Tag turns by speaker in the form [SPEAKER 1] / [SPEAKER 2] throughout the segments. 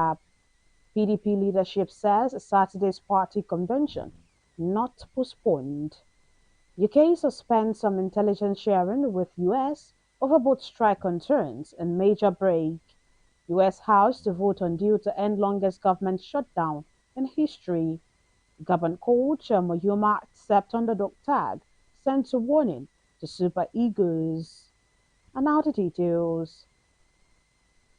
[SPEAKER 1] PDP leadership says Saturday's party convention not postponed. UK suspends some intelligence sharing with US over both strike concerns and major break. US House to vote on deal to end longest government shutdown in history. Gabon coach Moyoma accept underdog tag sends a warning to Super Eagles. And now the details.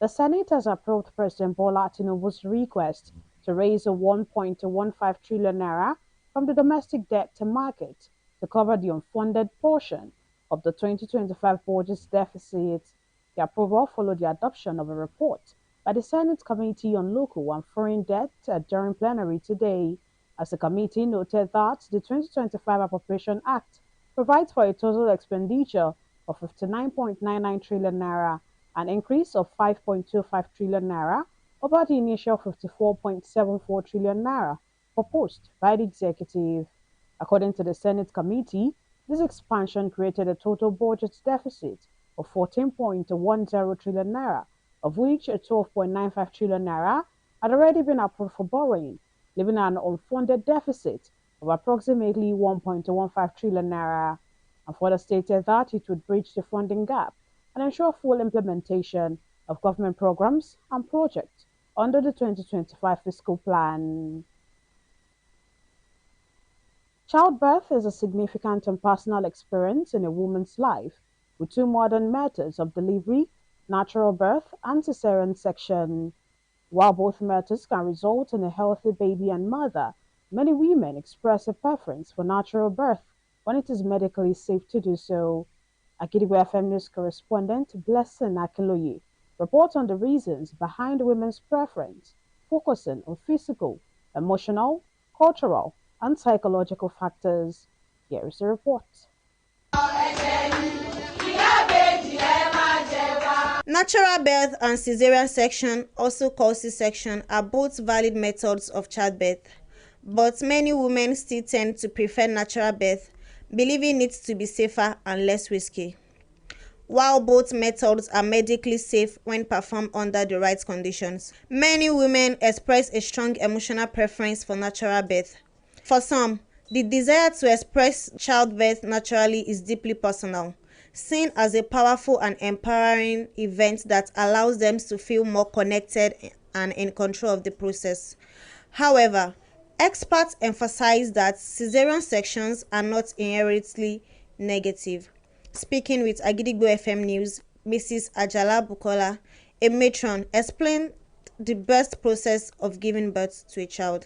[SPEAKER 1] The Senate has approved President Bola Tinubu's request to raise a 1.15 trillion naira from the domestic debt market to cover the unfunded portion of the 2025 budget deficit. The approval followed the adoption of a report by the Senate Committee on Local and Foreign Debt during plenary today, as the committee noted that the 2025 Appropriation Act provides for a total expenditure of 59.99 trillion naira, an increase of 5.25 trillion naira over the initial 54.74 trillion naira proposed by the executive. According to the Senate committee, this expansion created a total budget deficit of 14.10 trillion naira, of which 12.95 trillion naira had already been approved for borrowing, leaving an unfunded deficit of approximately 1.15 trillion naira, and further stated that it would bridge the funding gap and ensure full implementation of government programs and projects under the 2025 fiscal plan. Childbirth is a significant and personal experience in a woman's life, with two modern methods of delivery, natural birth and cesarean section. While both methods can result in a healthy baby and mother, many women express a preference for natural birth when it is medically safe to do so. Akidigbo FM News correspondent Blessing Akinloye reports on the reasons behind women's preference, focusing on physical, emotional, cultural, and psychological factors. Here is the report.
[SPEAKER 2] Natural birth and cesarean section, also called C-section, are both valid methods of childbirth, but many women still tend to prefer natural birth, believing it to be safer and less risky. While both methods are medically safe when performed under the right conditions, many women express a strong emotional preference for natural birth. For some, the desire to express childbirth naturally is deeply personal, seen as a powerful and empowering event that allows them to feel more connected and in control of the process. However, experts emphasize that cesarean sections are not inherently negative. Speaking with Agidigbo FM News, Mrs. Ajala Bukola, a matron, explained the best process of giving birth to a child.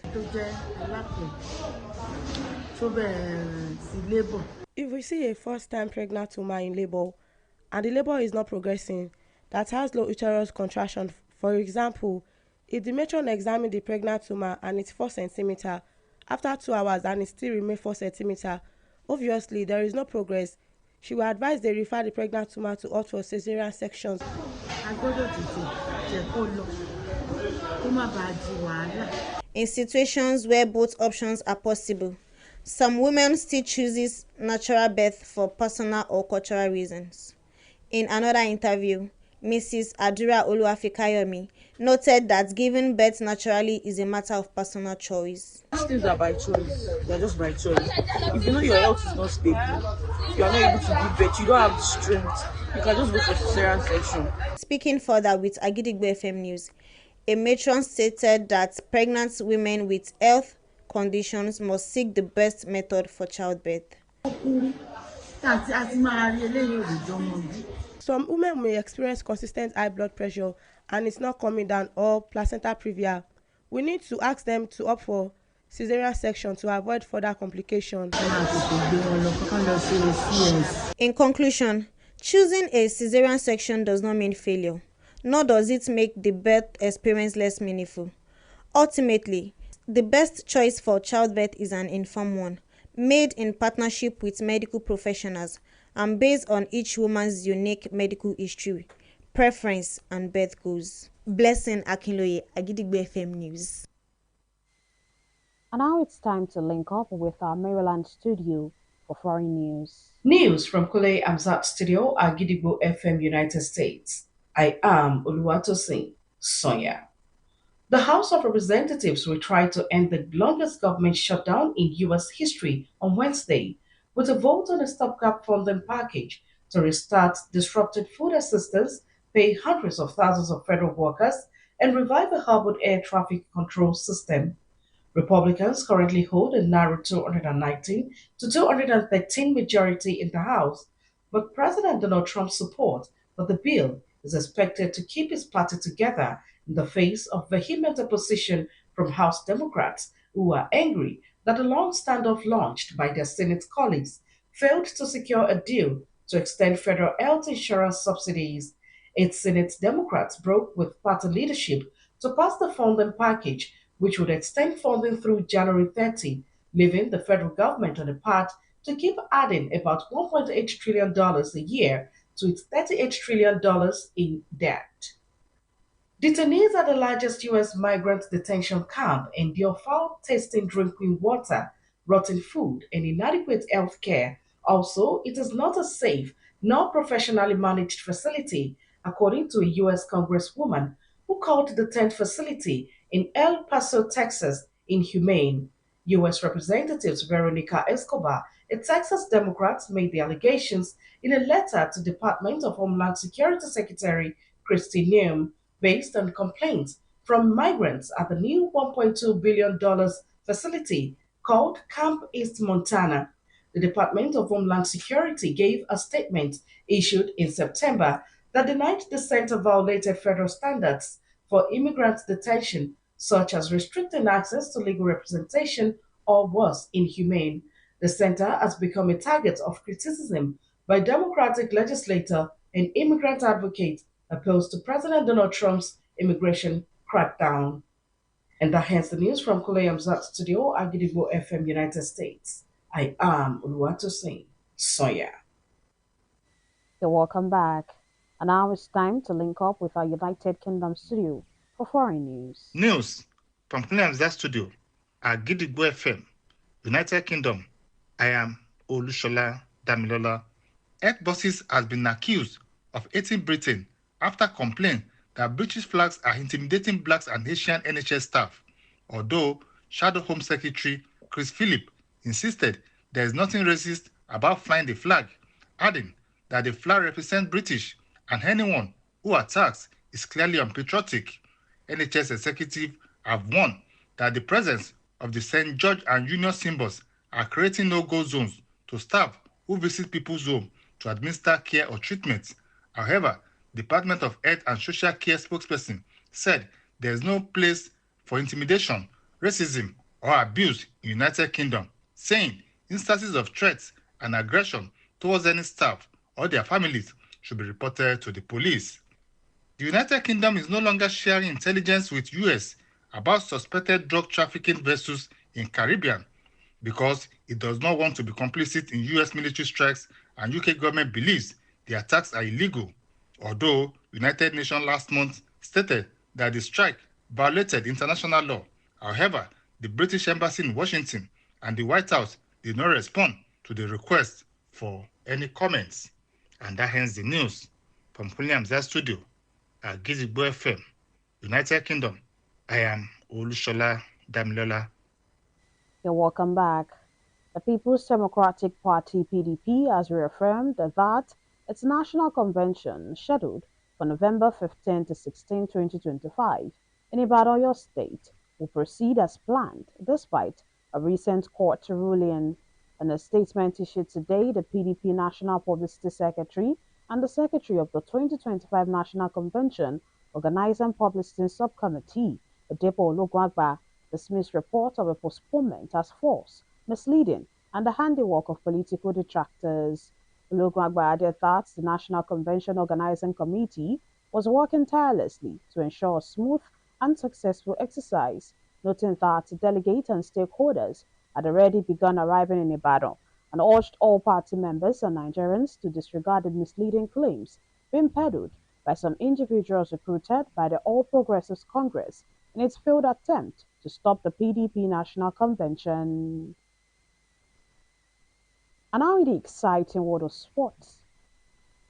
[SPEAKER 3] If we see a first-time pregnant woman in labor and the labor is not progressing, that has low uterus contraction, for example, if the matron examines the pregnant woman and it's 4 centimeter, after 2 hours and it still remains 4 centimeter, obviously there is no progress. She will advise they refer the pregnant woman to opt for cesarean sections.
[SPEAKER 2] In situations where both options are possible, some women still choose natural birth for personal or cultural reasons. In another interview, Mrs. Adura Oluwafikayomi noted that giving birth naturally is a matter of personal choice.
[SPEAKER 4] These things are by choice. They're just by choice. If you know your health is not stable, if you are not able to give birth, you don't have the strength, you can just go for cesarean section.
[SPEAKER 2] Speaking further with Agidigbo FM News, a matron stated that pregnant women with health conditions must seek the best method for childbirth.
[SPEAKER 3] Some women may experience consistent high blood pressure and it's not coming down, or placenta previa. We need to ask them to opt for cesarean section to avoid further complications.
[SPEAKER 2] In conclusion, choosing a cesarean section does not mean failure, nor does it make the birth experience less meaningful. Ultimately, the best choice for childbirth is an informed one, made in partnership with medical professionals and based on each woman's unique medical history, preference, and birth goals. Blessing Akinloye, Agidigbo FM News.
[SPEAKER 1] And now it's time to link up with our Maryland studio for foreign news.
[SPEAKER 5] News from Kule Amzat Studio, Agidigbo FM, United States. I am Oluwatosin Sonia. The House of Representatives will try to end the longest government shutdown in U.S. history on Wednesday with a vote on a stopgap funding package to restart disrupted food assistance, pay hundreds of thousands of federal workers, and revive a harbor air traffic control system. Republicans currently hold a narrow 219 to 213 majority in the House, but President Donald Trump's support for the bill is expected to keep his party together in the face of vehement opposition from House Democrats who are angry that the long standoff launched by their Senate colleagues failed to secure a deal to extend federal health insurance subsidies. Eight Senate Democrats broke with party leadership to pass the funding package, which would extend funding through January 30, leaving the federal government on a path to keep adding about $1.8 trillion a year to its $38 trillion in debt. Detainees at the largest U.S. migrant detention camp endure foul tasting drinking water, rotten food, and inadequate health care. Also, it is not a safe nor professionally managed facility, according to a U.S. Congresswoman who called the tent facility in El Paso, Texas, inhumane. U.S. Representatives Veronica Escobar, a Texas Democrat, made the allegations in a letter to Department of Homeland Security Secretary Kristi Noem based on complaints from migrants at the new $1.2 billion facility called Camp East Montana. The Department of Homeland Security gave a statement issued in September that denied the center violated federal standards for immigrant detention, such as restricting access to legal representation or was inhumane. The center has become a target of criticism by Democratic legislator and immigrant advocate opposed to President Donald Trump's immigration crackdown. And that ends the news from Kulayamzat Studio, Agidigbo FM, United States. I am Uluwatosin Soya.
[SPEAKER 1] You're welcome back. And now it's time to link up with our United Kingdom studio for foreign news.
[SPEAKER 6] News from Kulayamzat Studio, Agidigbo FM, United Kingdom. I am Olushola Damilola. Airbus has been accused of hating Britain after complaint that British flags are intimidating blacks and Asian NHS staff, although Shadow Home Secretary Chris Philip insisted there is nothing racist about flying the flag, adding that the flag represents British and anyone who attacks is clearly unpatriotic. NHS executives have warned that the presence of the St. George and Union symbols are creating no-go zones to staff who visit people's homes to administer care or treatment. However, Department of Health and Social Care spokesperson said there is no place for intimidation, racism, or abuse in the United Kingdom, saying instances of threats and aggression towards any staff or their families should be reported to the police. The United Kingdom is no longer sharing intelligence with US about suspected drug trafficking vessels in Caribbean because it does not want to be complicit in US military strikes, and UK government believes the attacks are illegal, although United Nations last month stated that the strike violated international law. However, the British Embassy in Washington and the White House did not respond to the request for any comments. And that ends the news from William's studio at Gizigbo FM, United Kingdom. I am Olushola Damilola.
[SPEAKER 1] You're welcome back. The People's Democratic Party (PDP) has reaffirmed that its national convention, scheduled for November 15 to 16, 2025, in Ibadan, Oyo State, will proceed as planned, despite a recent court ruling. In a statement issued today, the PDP National Publicity Secretary and the Secretary of the 2025 National Convention Organizing Publicity Subcommittee, Odepo Olugwagba, dismissed report of a postponement as false, misleading, and the handiwork of political detractors. Olugwagba added that the National Convention Organizing Committee was working tirelessly to ensure a smooth and successful exercise, noting that delegates and stakeholders had already begun arriving in Ibadan and urged all party members and Nigerians to disregard the misleading claims being peddled by some individuals recruited by the All Progressives Congress in its failed attempt to stop the PDP National Convention. And now in the exciting world of sports.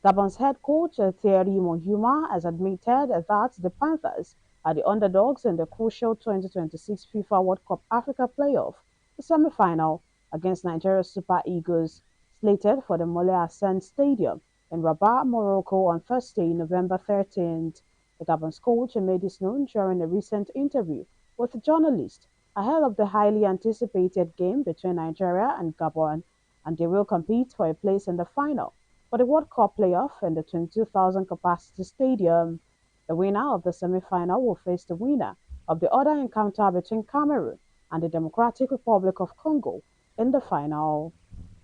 [SPEAKER 1] Gabon's head coach Thierry Monhuma has admitted that the Panthers are the underdogs in the crucial 2026 FIFA World Cup Africa playoff, the semi-final against Nigeria's Super Eagles, slated for the Mole Hassan Stadium in Rabat, Morocco on Thursday, November 13th. The Gabon's coach made this known during a recent interview with a journalist ahead of the highly anticipated game between Nigeria and Gabon, and they will compete for a place in the final for the World Cup playoff in the 22,000 capacity stadium. The winner of the semi-final will face the winner of the other encounter between Cameroon and the Democratic Republic of Congo in the final.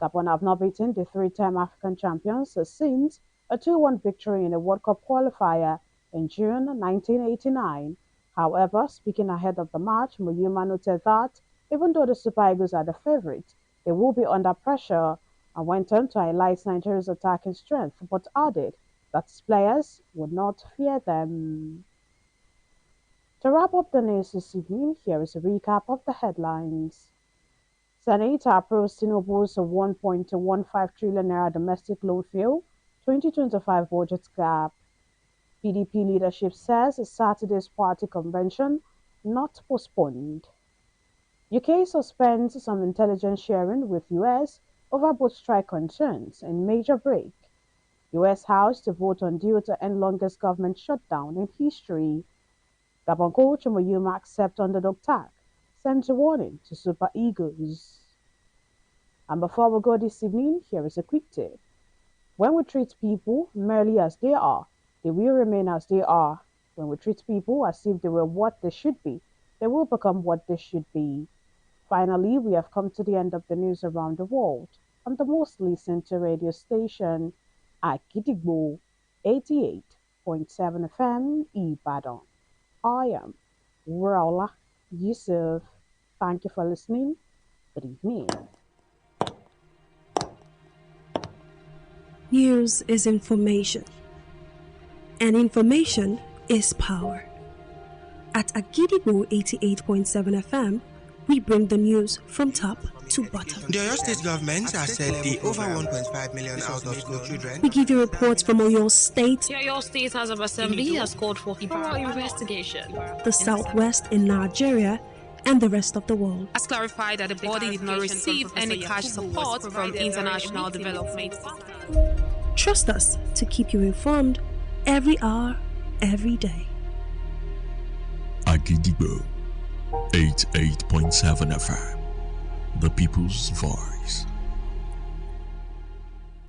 [SPEAKER 1] Gabon have not beaten the three-time African champions since a 2-1 victory in a World Cup qualifier in June 1989. However, speaking ahead of the match, Muyuma noted that even though the Super Eagles are the favourites, they will be under pressure and went on to highlight Nigeria's attacking strength, but added that its players would not fear them. To wrap up the news this evening, here is a recap of the headlines. Senate approves Tinubu's 1.15 trillion naira domestic loan fill 2025 budget gap. PDP leadership says Saturday's party convention not postponed. UK suspends some intelligence sharing with US over boat strike concerns in major break. US House to vote on deal to end longest government shutdown in history. Gabon coach Moyuma accept underdog tag, sends a warning to Super Eagles. And before we go this evening, here is a quick tip. When we treat people merely as they are, they will remain as they are. When we treat people as if they were what they should be, they will become what they should be. Finally, we have come to the end of the news around the world on the most listened to radio station, Akojopo 88.7 FM, Ibadan. I am WURAOLA YUSSUF. Thank you for listening. Good evening.
[SPEAKER 7] News is information, and information is power. At Akojopo 88.7 FM, we bring the news from top to bottom.
[SPEAKER 8] The Oyo State government has said the over 1.5 million out of school children.
[SPEAKER 7] We give you reports from Oyo State,
[SPEAKER 9] The Oyo State House of Assembly has called for thorough investigation.
[SPEAKER 7] the Southwest in Nigeria, and the rest of the world.
[SPEAKER 9] Has clarified that the body did not receive any cash support from international development.
[SPEAKER 7] Trust us to keep you informed every hour, every day.
[SPEAKER 10] Akojopo 88.7 FM, the people's voice.